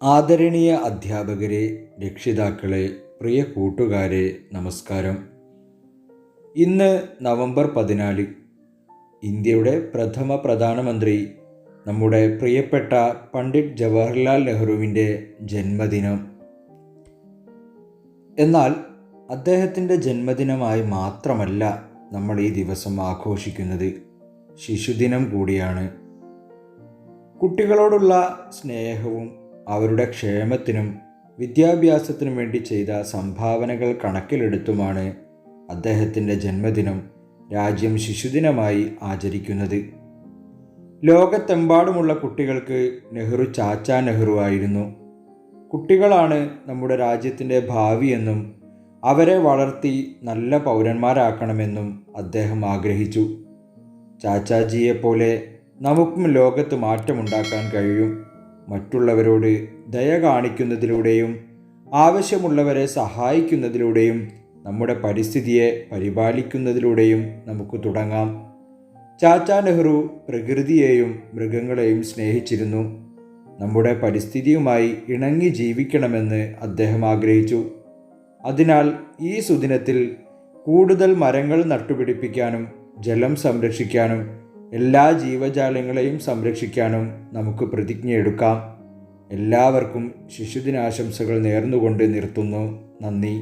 ആദരണീയ അധ്യാപകരെ, രക്ഷിതാക്കളെ, പ്രിയ കൂട്ടുകാരെ, നമസ്കാരം. ഇന്ന് നവംബർ 14, ഇന്ത്യയുടെ പ്രഥമ പ്രധാനമന്ത്രി നമ്മുടെ പ്രിയപ്പെട്ട പണ്ഡിറ്റ് ജവഹർലാൽ നെഹ്റുവിൻ്റെ ജന്മദിനം. എന്നാൽ അദ്ദേഹത്തിൻ്റെ ജന്മദിനമായി മാത്രമല്ല നമ്മൾ ഈ ദിവസം ആഘോഷിക്കുന്നത്, ശിശുദിനം കൂടിയാണ്. കുട്ടികളോടുള്ള സ്നേഹവും അവരുടെ ക്ഷേമത്തിനും വിദ്യാഭ്യാസത്തിനും വേണ്ടി ചെയ്ത സംഭാവനകൾ കണക്കിലെടുത്തുമാണ് അദ്ദേഹത്തിൻ്റെ ജന്മദിനം രാജ്യം ശിശുദിനമായി ആചരിക്കുന്നത്. ലോകത്തെമ്പാടുമുള്ള കുട്ടികൾക്ക് നെഹ്റു ചാച്ചാ നെഹ്റു ആയിരുന്നു. കുട്ടികളാണ് നമ്മുടെ രാജ്യത്തിൻ്റെ ഭാവിയെന്നും അവരെ വളർത്തി നല്ല പൗരന്മാരാക്കണമെന്നും അദ്ദേഹം ആഗ്രഹിച്ചു. ചാച്ചാജിയെപ്പോലെ നമുക്കും ലോകത്ത് മാറ്റമുണ്ടാക്കാൻ കഴിയും. മറ്റുള്ളവരോട് ദയ കാണിക്കുന്നതിലൂടെയും ആവശ്യമുള്ളവരെ സഹായിക്കുന്നതിലൂടെയും നമ്മുടെ പരിസ്ഥിതിയെ പരിപാലിക്കുന്നതിലൂടെയും നമുക്ക് തുടങ്ങാം. ചാച്ചാ നെഹ്റു പ്രകൃതിയെയും മൃഗങ്ങളെയും സ്നേഹിച്ചിരുന്നു. നമ്മുടെ പരിസ്ഥിതിയുമായി ഇണങ്ങി ജീവിക്കണമെന്ന് അദ്ദേഹം ആഗ്രഹിച്ചു. അതിനാൽ ഈ സുദിനത്തിൽ കൂടുതൽ മരങ്ങൾ നട്ടുപിടിപ്പിക്കാനും ജലം സംരക്ഷിക്കാനും എല്ലാ ജീവജാലങ്ങളെയും സംരക്ഷിക്കാനും നമുക്ക് പ്രതിജ്ഞയെടുക്കാം. എല്ലാവർക്കും ശിശുദിനാശംസകൾ നേർന്നുകൊണ്ട് നിർത്തുന്നു. നന്ദി.